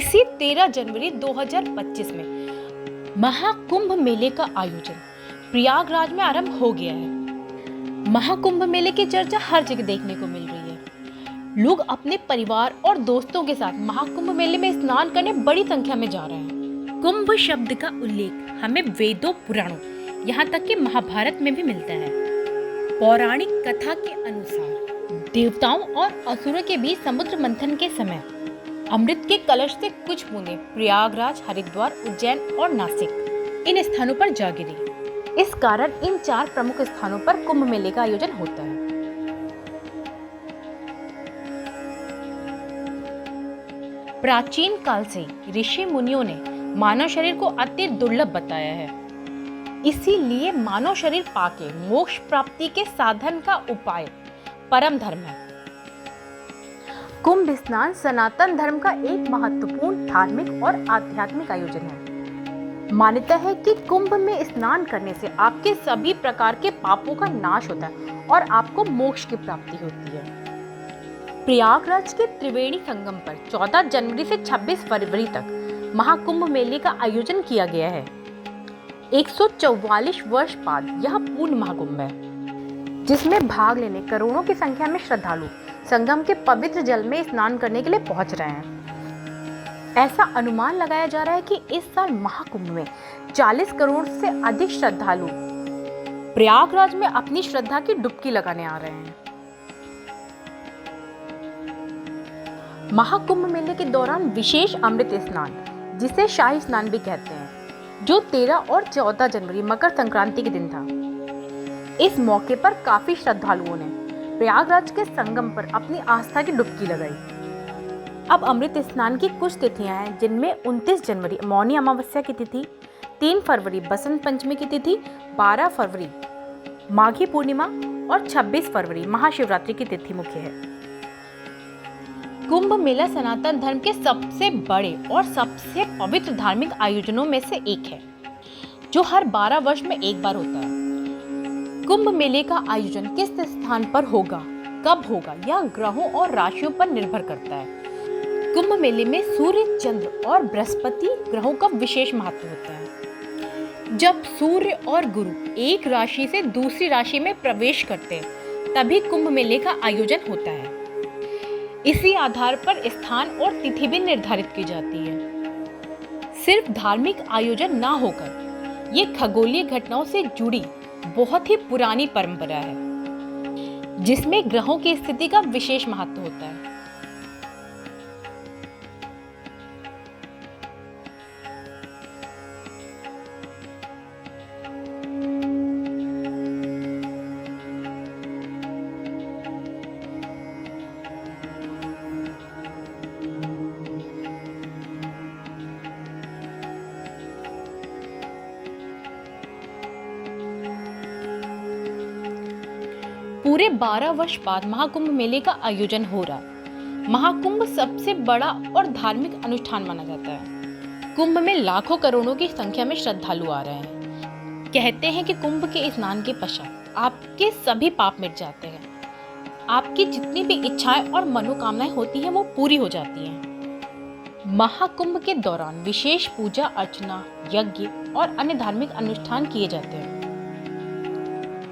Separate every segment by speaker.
Speaker 1: इसी 13 जनवरी 2025 में महाकुंभ मेले का आयोजन प्रयागराज में आरंभ हो गया है। महाकुंभ मेले की चर्चा हर जगह देखने को मिल रही है। लोग अपने परिवार और दोस्तों के साथ महाकुंभ मेले में स्नान करने बड़ी संख्या में जा रहे हैं। कुंभ शब्द का उल्लेख हमें वेदों, पुराणों, यहाँ तक कि महाभारत में भी मिलता है। पौराणिक कथा के अनुसार देवताओं और असुरों के बीच समुद्र मंथन के समय अमृत के कलश से कुछ बूंदें प्रयागराज, हरिद्वार, उज्जैन और नासिक इन स्थानों पर जा गिरी। इस कारण इन 4 प्रमुख स्थानों पर कुंभ मेले का आयोजन होता है। प्राचीन काल से ऋषि मुनियों ने मानव शरीर को अति दुर्लभ बताया है। इसीलिए मानव शरीर पाके मोक्ष प्राप्ति के साधन का उपाय परम धर्म है। कुंभ स्नान सनातन धर्म का एक महत्वपूर्ण धार्मिक और आध्यात्मिक आयोजन है। मान्यता है कि कुंभ में स्नान करने से आपके सभी प्रकार के पापों का नाश होता है और आपको मोक्ष की प्राप्ति होती है। प्रयागराज के त्रिवेणी संगम पर 14 जनवरी से 26 फरवरी तक महाकुंभ मेले का आयोजन किया गया है। 144 वर्ष बाद यह पूर्ण महाकुंभ है, जिसमें भाग लेने करोड़ों की संख्या में श्रद्धालु संगम के पवित्र जल में स्नान करने के लिए पहुंच रहे हैं। ऐसा अनुमान लगाया जा रहा है कि इस साल महाकुंभ में 40 करोड़ से अधिक श्रद्धालु प्रयागराज में अपनी श्रद्धा की डुबकी लगाने आ रहे हैं। महाकुंभ मेले के दौरान विशेष अमृत स्नान, जिसे शाही स्नान भी कहते हैं, जो 13 और 14 जनवरी मकर संक्रांति के दिन था। इस मौके पर काफी श्रद्धालुओं ने प्रयागराज के संगम पर अपनी आस्था की डुबकी लगाई। अब अमृत स्नान की कुछ तिथियां हैं, जिनमें 29 जनवरी मौनी अमावस्या की तिथि, 3 फरवरी बसंत पंचमी की तिथि, 12 फरवरी माघी पूर्णिमा और 26 फरवरी महाशिवरात्रि की तिथि मुख्य है। कुंभ मेला सनातन धर्म के सबसे बड़े और सबसे पवित्र धार्मिक आयोजनों में से एक है, जो हर 12 वर्ष में एक बार होता है। कुंभ मेले का आयोजन किस स्थान पर होगा, कब होगा, यह ग्रहों और राशियों पर निर्भर करता है। कुंभ मेले में सूर्य, चंद्र और बृहस्पति ग्रहों का विशेष महत्व होता है। जब सूर्य और गुरु एक राशि से दूसरी राशि में प्रवेश करते हैं, तभी कुंभ मेले का आयोजन होता है। इसी आधार पर स्थान और तिथि भी निर्धारित की जाती है। सिर्फ धार्मिक आयोजन ना होकर ये खगोलीय घटनाओं से जुड़ी बहुत ही पुरानी परंपरा है, जिसमें ग्रहों की स्थिति का विशेष महत्व होता है। पूरे 12 वर्ष बाद महाकुंभ मेले का आयोजन हो रहा। महाकुंभ सबसे बड़ा और धार्मिक अनुष्ठान माना जाता है। कुंभ में लाखों करोड़ों की संख्या में श्रद्धालु आ रहे हैं। कहते हैं कि कुंभ के स्नान के पश्चात आपके सभी पाप मिट जाते हैं। आपकी जितनी भी इच्छाएं और मनोकामनाएं होती हैं, वो पूरी हो जाती हैं। महाकुंभ के दौरान विशेष पूजा अर्चना, यज्ञ और अन्य धार्मिक अनुष्ठान किए जाते हैं।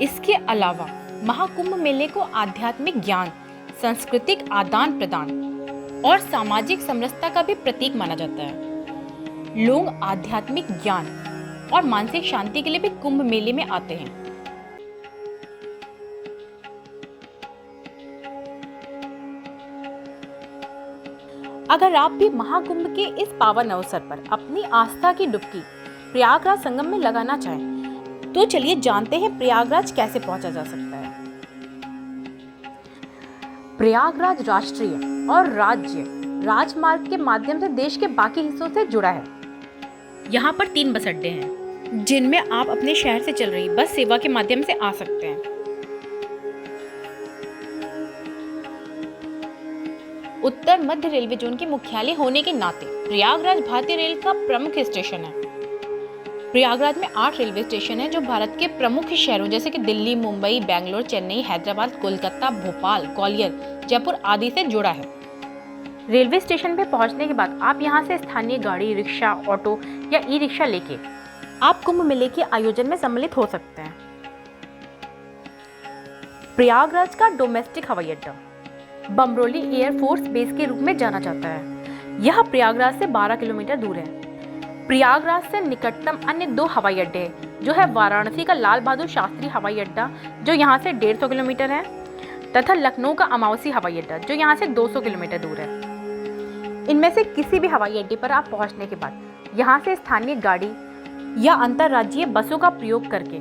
Speaker 1: इसके अलावा महाकुंभ मेले को आध्यात्मिक ज्ञान, सांस्कृतिक आदान प्रदान और सामाजिक समरसता का भी प्रतीक माना जाता है। लोग आध्यात्मिक ज्ञान और मानसिक शांति के लिए भी कुंभ मेले में आते हैं। अगर आप भी महाकुंभ के इस पावन अवसर पर अपनी आस्था की डुबकी प्रयागराज संगम में लगाना चाहें, तो चलिए जानते हैं प्रयागराज कैसे पहुंचा जा सकता है। प्रयागराज राष्ट्रीय और राज्य राजमार्ग के माध्यम से देश के बाकी हिस्सों से जुड़ा है। यहाँ पर 3 बस अड्डे हैं, जिनमें आप अपने शहर से चल रही बस सेवा के माध्यम से आ सकते हैं। उत्तर मध्य रेलवे जोन के मुख्यालय होने के नाते प्रयागराज भारतीय रेल का प्रमुख स्टेशन है। प्रयागराज में 8 रेलवे स्टेशन हैं, जो भारत के प्रमुख शहरों जैसे कि दिल्ली, मुंबई, बेंगलोर, चेन्नई, हैदराबाद, कोलकाता, भोपाल, ग्वालियर, जयपुर आदि से जुड़ा है। रेलवे स्टेशन पे पहुंचने के बाद आप यहां से स्थानीय गाड़ी, रिक्शा, ऑटो या ई रिक्शा लेके आप कुंभ मेले के आयोजन में सम्मिलित हो सकते हैं। प्रयागराज का डोमेस्टिक हवाई अड्डा बमरोली एयरफोर्स बेस के रूप में जाना जाता है। यह प्रयागराज से 12 किलोमीटर दूर है। प्रयागराज से निकटतम अन्य 2 हवाई अड्डे जो है वाराणसी का लाल बहादुर शास्त्री हवाई अड्डा जो यहाँ से 150 किलोमीटर है तथा लखनऊ का अमावसी हवाई अड्डा जो यहाँ से 200 किलोमीटर दूर है। इनमें से किसी भी हवाई अड्डे पर आप पहुँचने के बाद यहाँ से स्थानीय गाड़ी या अंतर्राज्यीय बसों का प्रयोग करके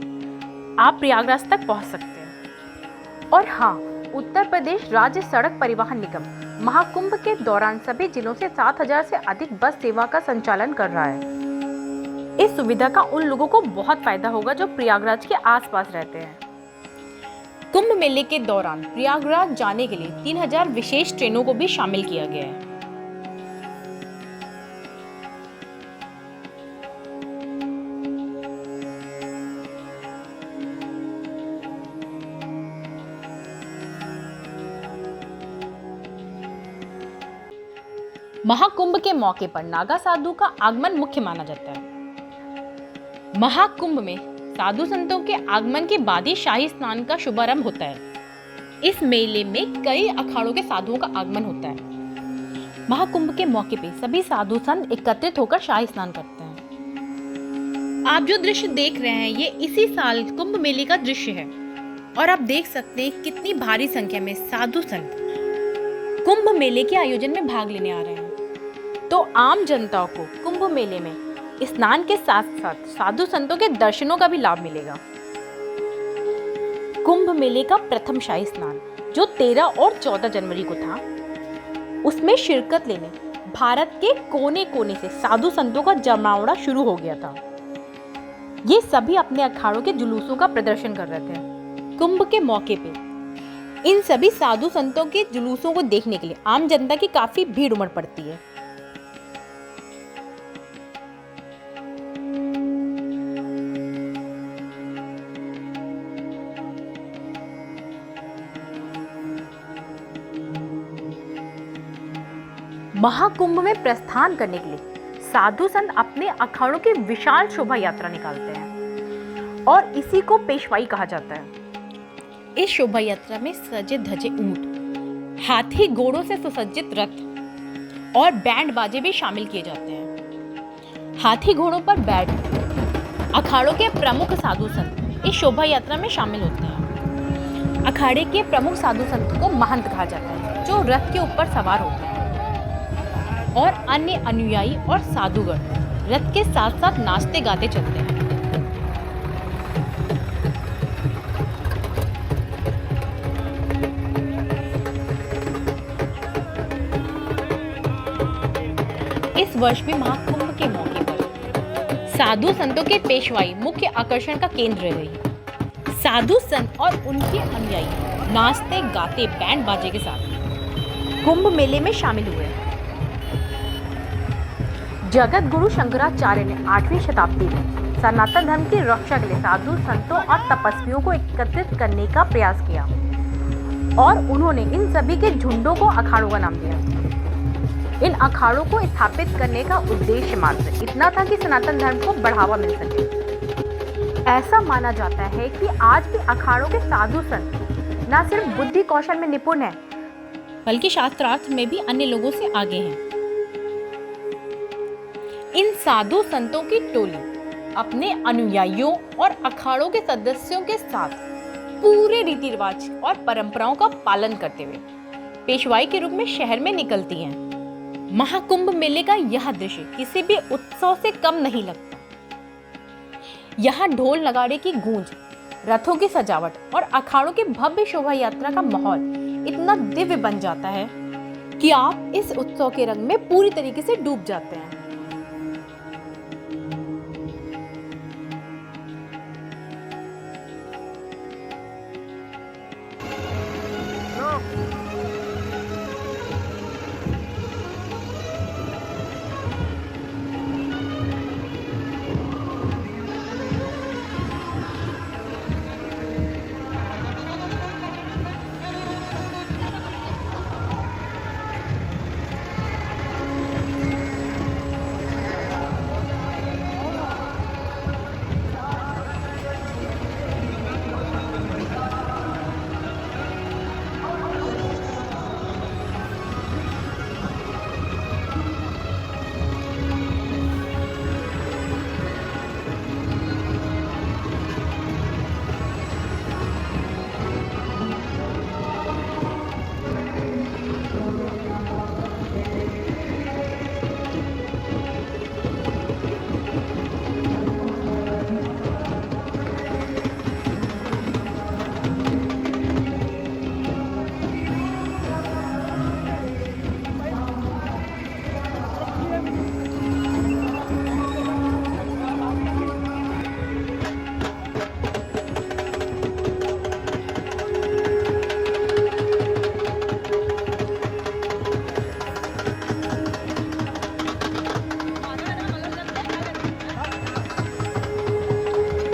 Speaker 1: आप प्रयागराज तक पहुँच सकते हैं। और हाँ, उत्तर प्रदेश राज्य सड़क परिवहन निगम महाकुंभ के दौरान सभी जिलों से 7000 से अधिक बस सेवा का संचालन कर रहा है। इस सुविधा का उन लोगों को बहुत फायदा होगा जो प्रयागराज के आसपास रहते हैं। कुंभ मेले के दौरान प्रयागराज जाने के लिए 3000 विशेष ट्रेनों को भी शामिल किया गया है। महाकुंभ के मौके पर नागा साधु का आगमन मुख्य माना जाता है। महाकुंभ में साधु संतों के आगमन के बाद ही शाही स्नान का शुभारंभ होता है। इस मेले में कई अखाड़ों के साधुओं का आगमन होता है। महाकुंभ के मौके पे सभी साधु संत एकत्रित होकर शाही स्नान करते हैं। आप जो दृश्य देख रहे हैं ये इसी साल कुंभ मेले का दृश्य है और आप देख सकते हैं कितनी भारी संख्या में साधु संत कुंभ मेले के आयोजन में भाग लेने आ रहे हैं। तो आम जनता को कुंभ मेले में स्नान के साथ साथ साधु संतों के दर्शनों का भी लाभ मिलेगा। कुंभ मेले का प्रथम शाही स्नान जो 13 और 14 जनवरी को था, उसमें शिरकत लेने भारत के कोने कोने से साधु संतों का जमावड़ा शुरू हो गया था। ये सभी अपने अखाड़ों के जुलूसों का प्रदर्शन कर रहे थे। कुंभ के मौके पे इन सभी साधु संतों के जुलूसों को देखने के लिए आम जनता की काफी भीड़ उमड़ पड़ती है। महाकुंभ में प्रस्थान करने के लिए साधु संत अपने अखाड़ों की विशाल शोभा यात्रा निकालते हैं और इसी को पेशवाई कहा जाता है। इस शोभा यात्रा में सजे धजे ऊंट, हाथी घोड़ों से सुसज्जित रथ और बैंड बाजे भी शामिल किए जाते हैं। हाथी घोड़ों पर बैठ अखाड़ों के प्रमुख साधु संत इस शोभा यात्रा में शामिल होते हैं। अखाड़े के प्रमुख साधु संत को महंत कहा जाता है जो रथ के ऊपर सवार होते हैं और अन्य अनुयायी और साधुगण रथ के साथ साथ नाचते गाते चलते हैं। इस वर्ष भी महाकुंभ के मौके पर साधु संतों के पेशवाई मुख्य आकर्षण का केंद्र रही। साधु संत और उनके अनुयायी नाचते गाते बैंड बाजे के साथ कुंभ मेले में शामिल हुए। जगत गुरु शंकराचार्य ने 8वीं शताब्दी में सनातन धर्म की रक्षा के लिए साधु संतों और तपस्वियों को एकत्रित करने का प्रयास किया और उन्होंने इन सभी के झुंडों को अखाड़ों का नाम दिया। इन अखाड़ों को स्थापित करने का उद्देश्य मात्र इतना था कि सनातन धर्म को बढ़ावा मिल सके। ऐसा माना जाता है कि आज भी अखाड़ों के साधु संत न सिर्फ बुद्धि कौशल में निपुण हैं, बल्कि शास्त्रार्थ में भी अन्य लोगों से आगे हैं। इन साधु संतों की टोली अपने अनुयायियों और अखाड़ों के सदस्यों के साथ पूरे रीति रिवाज और परंपराओं का पालन करते हुए पेशवाई के रूप में शहर में निकलती हैं। महाकुंभ मेले का यह दृश्य किसी भी उत्सव से कम नहीं लगता। यहाँ ढोल नगाड़े की गूंज, रथों की सजावट और अखाड़ों की भव्य शोभा यात्रा का माहौल इतना दिव्य बन जाता है कि आप इस उत्सव के रंग में पूरी तरीके से डूब जाते हैं।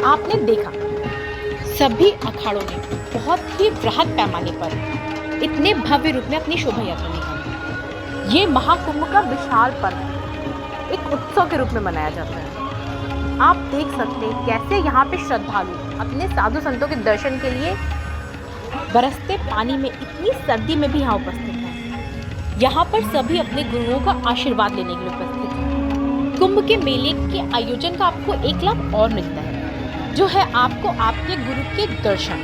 Speaker 1: आपने देखा सभी अखाड़ों ने बहुत ही बृहद पैमाने पर इतने भव्य रूप में अपनी शोभा यात्रा निकाली। ये महाकुंभ का विशाल पर्व एक उत्सव के रूप में मनाया जाता है। आप देख सकते हैं कैसे यहाँ पे श्रद्धालु अपने साधु संतों के दर्शन के लिए बरसते पानी में इतनी सर्दी में भी यहाँ उपस्थित हैं। यहाँ पर सभी अपने गुरुओं का आशीर्वाद लेने के लिए उपस्थित हैं। कुंभ के मेले के आयोजन का आपको एक लाभ और मिलता है, जो है आपको आपके गुरु के दर्शन,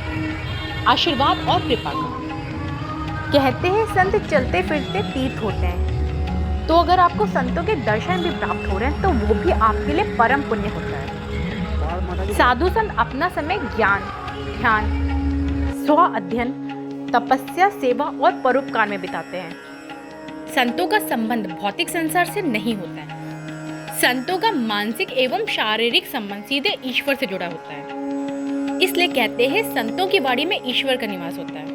Speaker 1: आशीर्वाद और कृपा का। कहते हैं संत चलते फिरते तीर्थ होते हैं, तो अगर आपको संतों के दर्शन भी प्राप्त हो रहे हैं तो वो भी आपके लिए परम पुण्य होता है। साधु संत अपना समय ज्ञान, ध्यान, स्व अध्ययन, तपस्या, सेवा और परोपकार में बिताते हैं। संतों का संबंध भौतिक संसार से नहीं होता है। संतों का मानसिक एवं शारीरिक संबंध सीधे ईश्वर से जुड़ा होता है। इसलिए कहते हैं संतों की वाणी में ईश्वर का निवास होता है।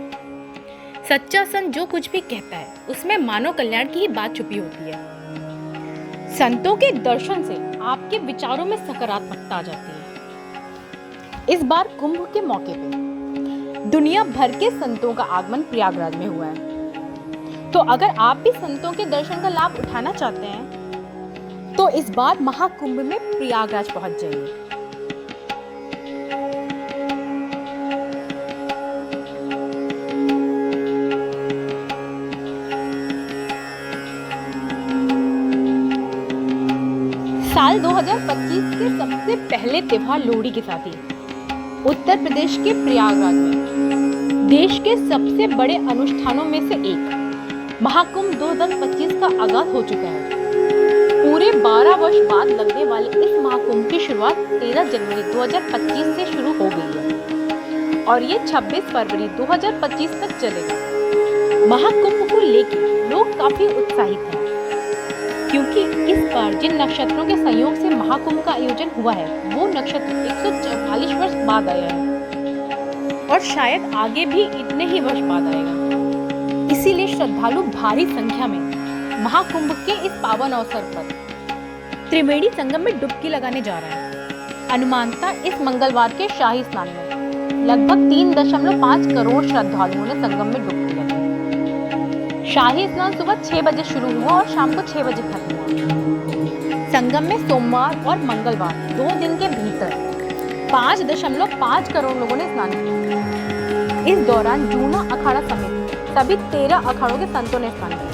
Speaker 1: सच्चा संत जो कुछ भी कहता है उसमें मानव कल्याण की ही बात छुपी होती है। संतों के दर्शन से आपके विचारों में सकारात्मकता आ जाती है। इस बार कुंभ के मौके पे दुनिया भर के संतों का आगमन प्रयागराज में हुआ है। तो अगर आप भी संतों के दर्शन का लाभ उठाना चाहते हैं तो इस बार महाकुंभ में प्रयागराज पहुंच जाइए। साल 2025 के सबसे पहले त्योहार लोहड़ी के साथ ही उत्तर प्रदेश के प्रयागराज में देश के सबसे बड़े अनुष्ठानों में से एक महाकुंभ 2025 का आगाज हो चुका है। पूरे 12 वर्ष बाद लगने वाले इस महाकुंभ की शुरुआत 13 जनवरी 2025 से शुरू हो गई है और ये 26 फरवरी 2025 तक चलेगा। महाकुंभ को लेकर लोग काफी उत्साहित हैं, क्योंकि इस बार जिन नक्षत्रों के संयोग से महाकुंभ का आयोजन हुआ है वो नक्षत्र 144 वर्ष बाद आया है और शायद आगे भी इतने ही वर्ष बाद आएगा। इसीलिए श्रद्धालु भारी संख्या में महाकुंभ के इस पावन अवसर पर त्रिवेणी संगम में डुबकी लगाने जा रहे हैं। अनुमानतः इस मंगलवार के शाही स्नान में लगभग 3.5 करोड़ श्रद्धालुओं ने संगम में डुबकी लगाई। शाही स्नान सुबह 6 बजे शुरू हुआ और शाम को 6 बजे खत्म हुआ। संगम में सोमवार और मंगलवार 2 दिन के भीतर 5.5 करोड़ लोगों ने स्नान किया। इस दौरान जूना अखाड़ा समेत सभी 13 अखाड़ों के संतों ने स्नान किया।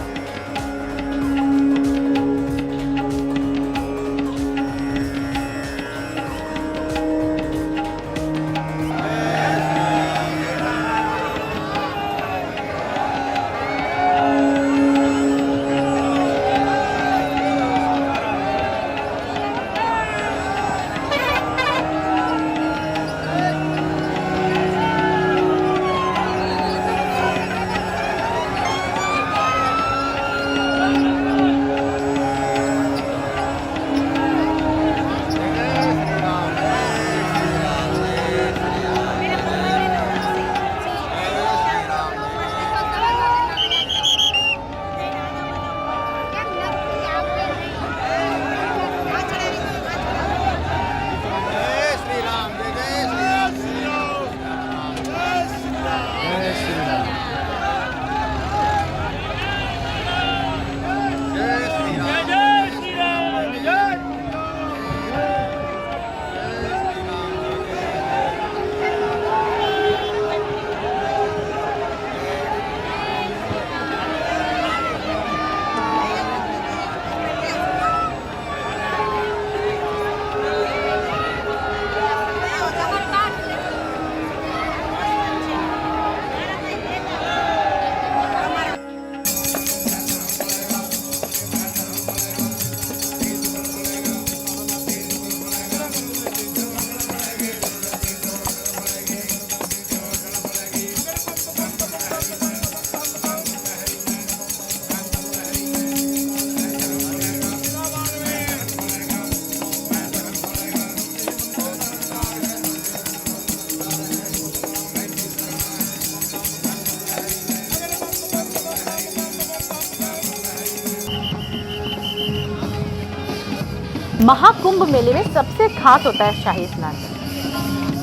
Speaker 1: महाकुंभ मेले में सबसे खास होता है शाही स्नान।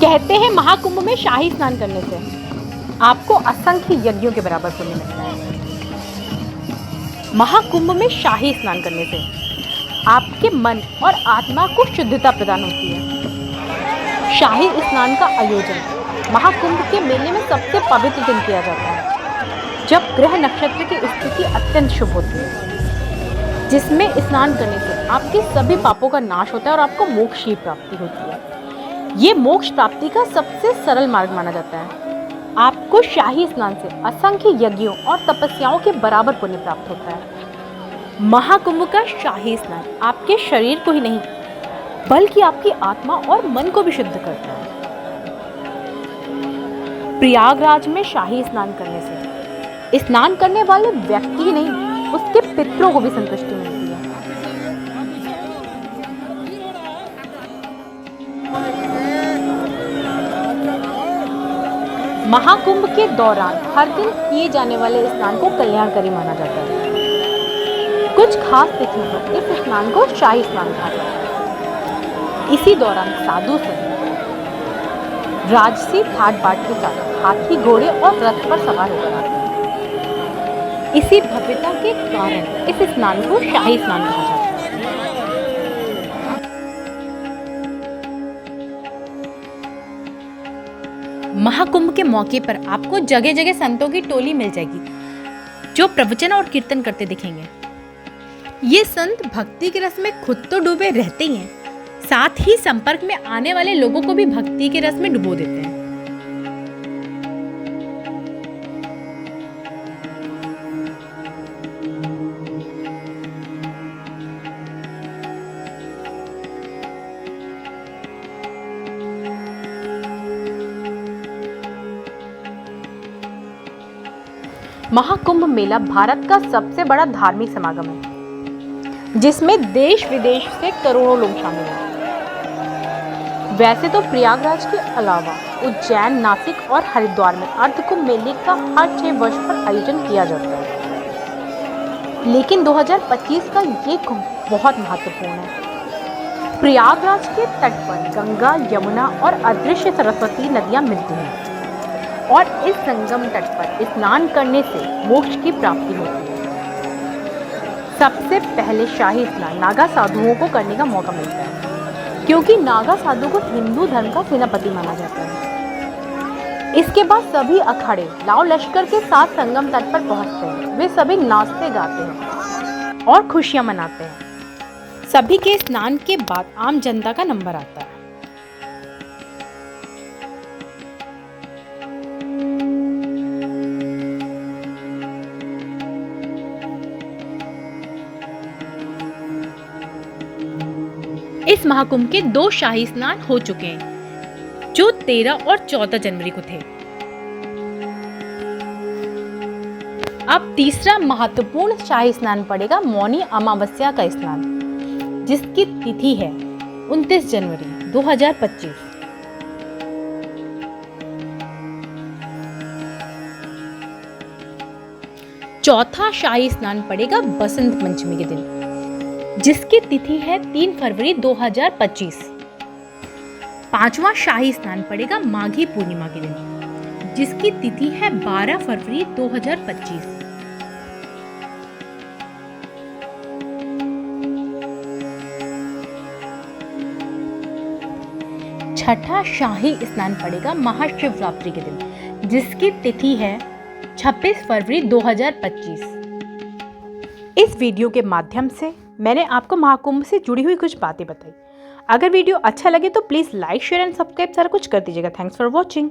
Speaker 1: कहते हैं महाकुंभ में शाही स्नान करने से आपको असंख्य यज्ञों के बराबर पुण्य मिलता है। महाकुंभ में शाही स्नान करने से आपके मन और आत्मा को शुद्धता प्रदान होती है। शाही स्नान का आयोजन महाकुंभ के मेले में सबसे पवित्र दिन किया जाता है, जब ग्रह नक्षत्र की स्थिति अत्यंत शुभ होती है, जिसमें स्नान करने से आपके सभी पापों का नाश होता है और आपको मोक्ष की प्राप्ति होती है। ये मोक्ष प्राप्ति का सबसे सरल मार्ग माना जाता है। आपको शाही स्नान से असंख्य यज्ञों और तपस्याओं के बराबर पुण्य प्राप्त होता है। महाकुंभ का शाही स्नान आपके शरीर को ही नहीं बल्कि आपकी आत्मा और मन को भी शुद्ध करता है। प्रयागराज में शाही स्नान करने से स्नान करने वाले व्यक्ति ही नहीं, उसके पितरों को भी संतुष्टि मिलती है। महाकुंभ के दौरान हर दिन किए जाने वाले स्नान को कल्याणकारी माना जाता है। कुछ खास तिथियों पर इस स्नान को शाही स्नान कहा जाता है। इसी दौरान साधु संत राजसी ठाट बाट के साथ हाथी, घोड़े और रथ पर सवार होकर आते हैं। इसी भव्यता के कारण इस स्नान को शाही स्नान कहा जाता है। महाकुंभ के मौके पर आपको जगह जगह संतों की टोली मिल जाएगी, जो प्रवचन और कीर्तन करते दिखेंगे। ये संत भक्ति के रस में खुद तो डूबे रहते ही हैं, साथ ही संपर्क में आने वाले लोगों को भी भक्ति के रस में डुबो देते हैं। महाकुंभ मेला भारत का सबसे बड़ा धार्मिक समागम है, जिसमें देश विदेश से करोड़ों लोग शामिल हैं। वैसे तो प्रयागराज के अलावा उज्जैन, नासिक और हरिद्वार में अर्धकुंभ मेले का हर 6 वर्ष पर आयोजन किया जाता है, लेकिन 2025 का ये कुंभ बहुत महत्वपूर्ण है। प्रयागराज के तट पर गंगा, यमुना और अदृश्य सरस्वती नदियां मिलती हैं और इस संगम तट पर स्नान करने से मोक्ष की प्राप्ति होती है। सबसे पहले शाही स्नान नागा साधुओं को करने का मौका मिलता है, क्योंकि नागा साधु को हिंदू धर्म का सेनापति माना जाता है। इसके बाद सभी अखाड़े लाव लश्कर के साथ संगम तट पर पहुंचते हैं। वे सभी नाचते गाते हैं और खुशियां मनाते हैं। सभी के स्नान के बाद आम जनता का नंबर आता है। इस महाकुंभ के 2 शाही स्नान हो चुके हैं, जो 13 और 14 जनवरी को थे। अब तीसरा महत्वपूर्ण शाही स्नान पड़ेगा मौनी अमावस्या का स्नान, जिसकी तिथि है 29 जनवरी 2025। चौथा शाही स्नान पड़ेगा बसंत पंचमी के दिन, जिसकी तिथि है 3 फरवरी 2025। पांचवा शाही स्नान पड़ेगा माघी पूर्णिमा के दिन, जिसकी तिथि है 12 फरवरी 2025। छठा शाही स्नान पड़ेगा महाशिवरात्रि के दिन, जिसकी तिथि है 26 फरवरी 2025। इस वीडियो के माध्यम से मैंने आपको महाकुंभ से जुड़ी हुई कुछ बातें बताई। अगर वीडियो अच्छा लगे तो please like, share and subscribe सारा कुछ कर दीजिएगा। Thanks for watching.